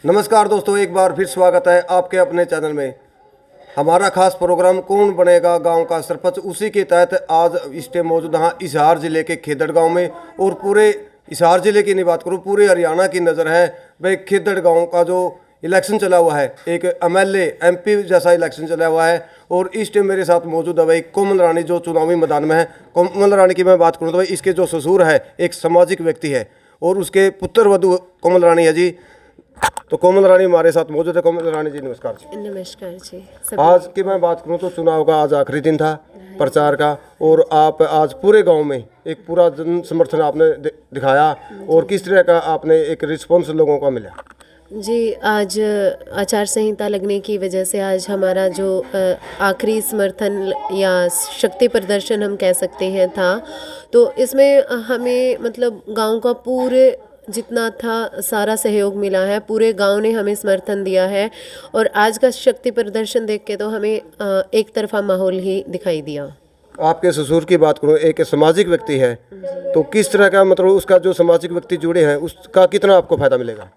नमस्कार दोस्तों, एक बार फिर स्वागत है आपके अपने चैनल में। हमारा खास प्रोग्राम कौन बनेगा गांव का सरपंच, उसी के तहत आज इस टाइम मौजूद यहाँ हिसार जिले के खेदड़ गांव में। और पूरे हिसार जिले की नहीं बात करूँ, पूरे हरियाणा की नज़र है भाई खेदड़ गांव का जो इलेक्शन चला हुआ है, एक एमएलए एमपी जैसा इलेक्शन चला हुआ है। और इस टाइम मेरे साथ मौजूद है भाई कोमल रानी, जो चुनावी मैदान में है। कोमल रानी की मैं बात करूँ तो भाई इसके जो ससुर है एक सामाजिक व्यक्ति है और उसके पुत्र वधु कोमल रानी है जी। तो कोमल रानी हमारे साथ मौजूद है। कोमल रानी जी नमस्कार जी। नमस्कार जी। आज की मैं बात करूं तो चुनाव का आज आखिरी दिन था प्रचार का, और आप आज पूरे गांव में एक पूरा जन समर्थन आपने दिखाया, और किस तरह का आपने एक रिस्पॉन्स लोगों का मिला? जी, आज आचार संहिता लगने की वजह से आज हमारा जो आखिरी समर्थन या शक्ति प्रदर्शन हम कह सकते हैं था, तो इसमें हमें मतलब गांव का पूरे जितना था सारा सहयोग मिला है। पूरे गांव ने हमें समर्थन दिया है और आज का शक्ति प्रदर्शन देख के तो हमें एक तरफा माहौल ही दिखाई दिया। आपके ससुर की बात करूं, एक सामाजिक व्यक्ति है, तो किस तरह का मतलब उसका जो सामाजिक व्यक्ति जुड़े हैं उसका कितना आपको फायदा मिलेगा?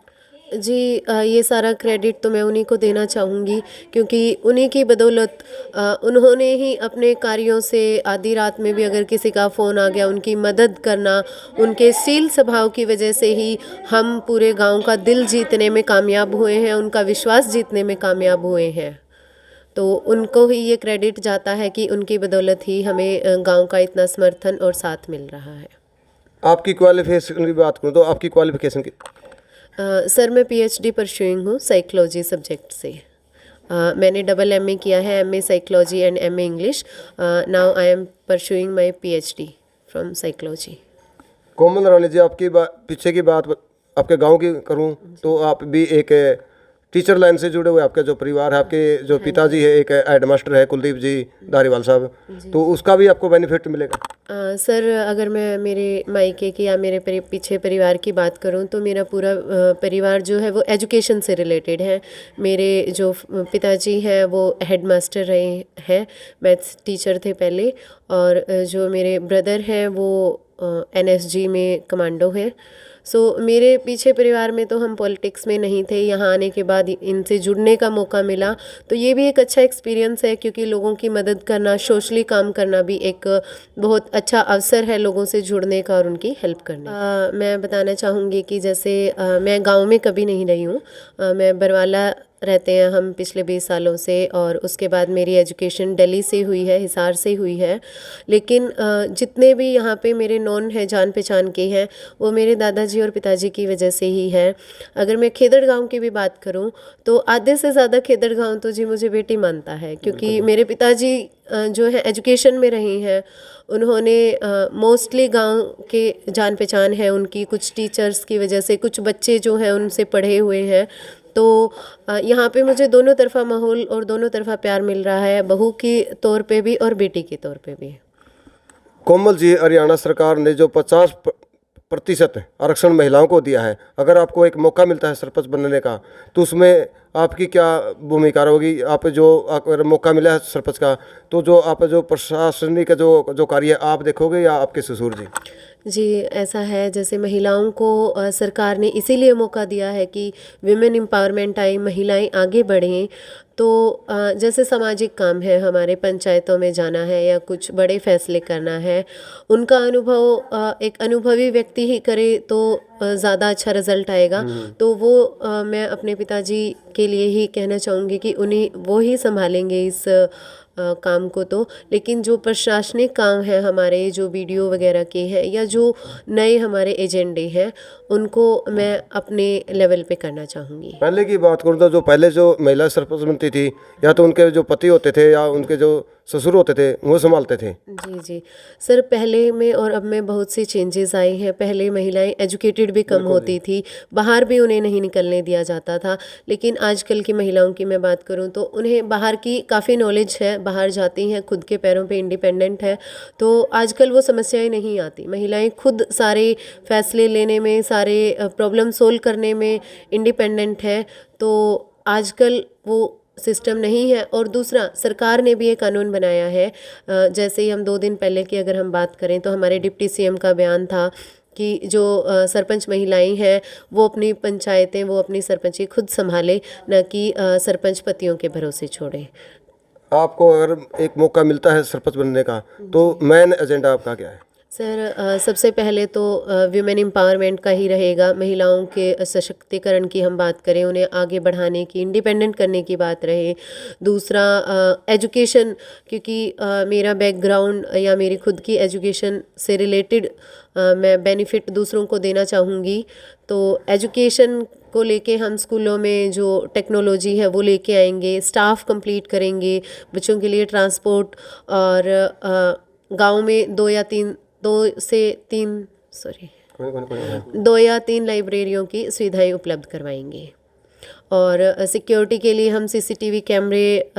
जी, ये सारा क्रेडिट तो मैं उन्हीं को देना चाहूँगी, क्योंकि उन्हीं की बदौलत उन्होंने ही अपने कार्यों से आधी रात में भी अगर किसी का फ़ोन आ गया उनकी मदद करना, उनके शील स्वभाव की वजह से ही हम पूरे गांव का दिल जीतने में कामयाब हुए हैं, उनका विश्वास जीतने में कामयाब हुए हैं। तो उनको ही ये क्रेडिट जाता है कि उनकी बदौलत ही हमें गांव का इतना समर्थन और साथ मिल रहा है। आपकी क्वालिफिकेशन की बात करूँ तो आपकी क्वालिफिकेशन की? सर, मैं पीएचडी परस्यूइंग हूँ साइकोलॉजी सब्जेक्ट से। मैंने डबल एमए किया है, MA psychology and MA English. Now I am pursuing my PhD from psychology. Komal Rani ji, आपकी पीछे की बात आपके गांव की करूं तो आप भी एक टीचर लाइन से जुड़े हुए, आपका जो परिवार है, आपके जो पिताजी है एक हेडमास्टर है कुलदीप जी धारीवाल साहब, तो उसका भी आपको बेनिफिट मिलेगा? सर, अगर मैं मेरे मायके की या मेरे पीछे परिवार की बात करूं तो मेरा पूरा परिवार जो है वो एजुकेशन से रिलेटेड है। मेरे जो पिताजी हैं वो हेडमास्टर रहे हैं, मैथ्स टीचर थे पहले, और जो मेरे ब्रदर हैं वो एनएसजी में कमांडो है। सो मेरे पीछे परिवार में तो हम पॉलिटिक्स में नहीं थे। यहाँ आने के बाद इनसे जुड़ने का मौका मिला, तो ये भी एक अच्छा एक्सपीरियंस है, क्योंकि लोगों की मदद करना, सोशली काम करना भी एक बहुत अच्छा अवसर है लोगों से जुड़ने का और उनकी हेल्प करने का। मैं बताना चाहूँगी कि जैसे मैं गांव में कभी नहीं रही हूँ। मैं बरवाला रहते हैं हम पिछले 20 सालों से, और उसके बाद मेरी एजुकेशन दिल्ली से हुई है, हिसार से हुई है। लेकिन जितने भी यहाँ पे मेरे नॉन हैं, जान पहचान के हैं, वो मेरे दादाजी और पिताजी की वजह से ही है। अगर मैं खेदड़ गांव की भी बात करूँ तो आधे से ज़्यादा खेदड़ गांव तो जी मुझे बेटी मानता है, क्योंकि मेरे पिताजी जो है एजुकेशन में रहे हैं। उन्होंने मोस्टली गांव के जान पहचान है उनकी, कुछ टीचर्स की वजह से कुछ बच्चे जो हैं उनसे पढ़े हुए हैं। तो यहाँ पे मुझे दोनों तरफा माहौल और दोनों तरफा प्यार मिल रहा है, बहू के तौर पे भी और बेटी के तौर पे भी। कोमल जी, हरियाणा सरकार ने जो 50% आरक्षण महिलाओं को दिया है, अगर आपको एक मौका मिलता है सरपंच बनने का तो उसमें आपकी क्या भूमिका होगी? आप जो अगर मौका मिला है सरपंच का, तो जो आप जो प्रशासनिक जो कार्य आप देखोगे या आपके ससुर जी? जी, ऐसा है, जैसे महिलाओं को सरकार ने इसीलिए मौका दिया है कि विमेन एम्पावरमेंट आए, महिलाएं आगे बढ़ें। तो जैसे सामाजिक काम है, हमारे पंचायतों में जाना है या कुछ बड़े फैसले करना है, उनका अनुभव एक अनुभवी व्यक्ति ही करे तो ज़्यादा अच्छा रिजल्ट आएगा। तो वो मैं अपने पिताजी के लिए ही कहना चाहूँगी कि उन्हें वो ही संभालेंगे इस काम को। तो लेकिन जो प्रशासनिक काम है हमारे, जो वीडियो वगैरह के हैं या जो नए हमारे एजेंडे हैं, उनको मैं अपने लेवल पे करना चाहूँगी। पहले की बात करूँ तो जो पहले जो महिला सरपंच बनती थी, या तो उनके जो पति होते थे या उनके जो ससुर होते थे वो संभालते थे। जी जी सर, पहले में और अब में बहुत सी चेंजेस आए हैं। पहले महिलाएं एजुकेटेड भी कम होती थी, बाहर भी उन्हें नहीं निकलने दिया जाता था। लेकिन आजकल की महिलाओं की मैं बात करूं तो उन्हें बाहर की काफ़ी नॉलेज है, बाहर जाती हैं, खुद के पैरों पे इंडिपेंडेंट है। तो आजकल वो समस्याएं नहीं आती। महिलाएं खुद सारे फैसले लेने में, सारे प्रॉब्लम सोल्व करने में इंडिपेंडेंट है। तो आजकल वो सिस्टम नहीं है। और दूसरा, सरकार ने भी एक कानून बनाया है। जैसे ही हम 2 दिन पहले की अगर हम बात करें तो हमारे डिप्टी सीएम का बयान था कि जो सरपंच महिलाएं हैं वो अपनी पंचायतें, वो अपनी सरपंची खुद संभाले, न कि सरपंच पतियों के भरोसे छोड़े। आपको अगर एक मौका मिलता है सरपंच बनने का, तो मेन एजेंडा आपका क्या है? सर सबसे पहले तो वीमेन एम्पावरमेंट का ही रहेगा। महिलाओं के सशक्तिकरण की हम बात करें, उन्हें आगे बढ़ाने की, इंडिपेंडेंट करने की बात रहे। दूसरा एजुकेशन, क्योंकि मेरा बैकग्राउंड या मेरी खुद की एजुकेशन से रिलेटेड मैं बेनिफिट दूसरों को देना चाहूँगी। तो एजुकेशन को लेके हम स्कूलों में जो टेक्नोलॉजी है वो लेके आएंगे, स्टाफ कंप्लीट करेंगे, बच्चों के लिए ट्रांसपोर्ट, और गांव में 2 या 3 लाइब्रेरियों की सुविधाएं उपलब्ध करवाएंगे। और सिक्योरिटी के लिए हम सीसीटीवी कैमरे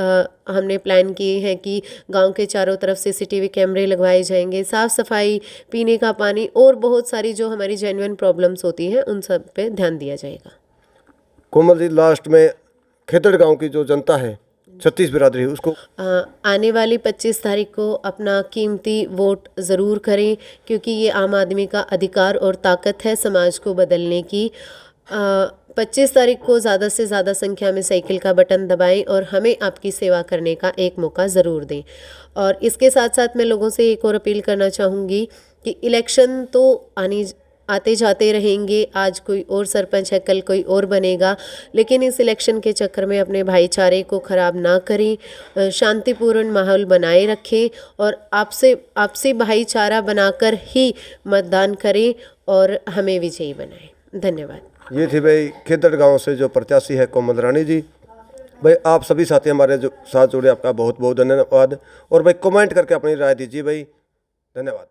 हमने प्लान किए हैं कि गांव के चारों तरफ सीसीटीवी कैमरे लगवाए जाएंगे। साफ़ सफाई, पीने का पानी और बहुत सारी जो हमारी जेन्युइन प्रॉब्लम्स होती हैं उन सब पे ध्यान दिया जाएगा। कोमल जी, लास्ट में खेतड़ गांव की जो जनता है, 36 बिरादरी, उसको आने वाली 25 तारीख को अपना कीमती वोट ज़रूर करें, क्योंकि ये आम आदमी का अधिकार और ताकत है समाज को बदलने की। 25 तारीख को ज़्यादा से ज़्यादा संख्या में साइकिल का बटन दबाएं और हमें आपकी सेवा करने का एक मौका ज़रूर दें। और इसके साथ साथ मैं लोगों से एक और अपील करना चाहूँगी कि इलेक्शन तो आते जाते रहेंगे। आज कोई और सरपंच है, कल कोई और बनेगा, लेकिन इस इलेक्शन के चक्कर में अपने भाईचारे को ख़राब ना करें, शांतिपूर्ण माहौल बनाए रखें और आपसी भाईचारा बनाकर ही मतदान करें और हमें विजयी बनाएं। धन्यवाद। ये थी भाई खेतड़ गांव से जो प्रत्याशी है कोमल रानी जी। भाई आप सभी साथी हमारे जो साथ जुड़े, आपका बहुत बहुत धन्यवाद। और भाई कमेंट करके अपनी राय दीजिए भाई। धन्यवाद।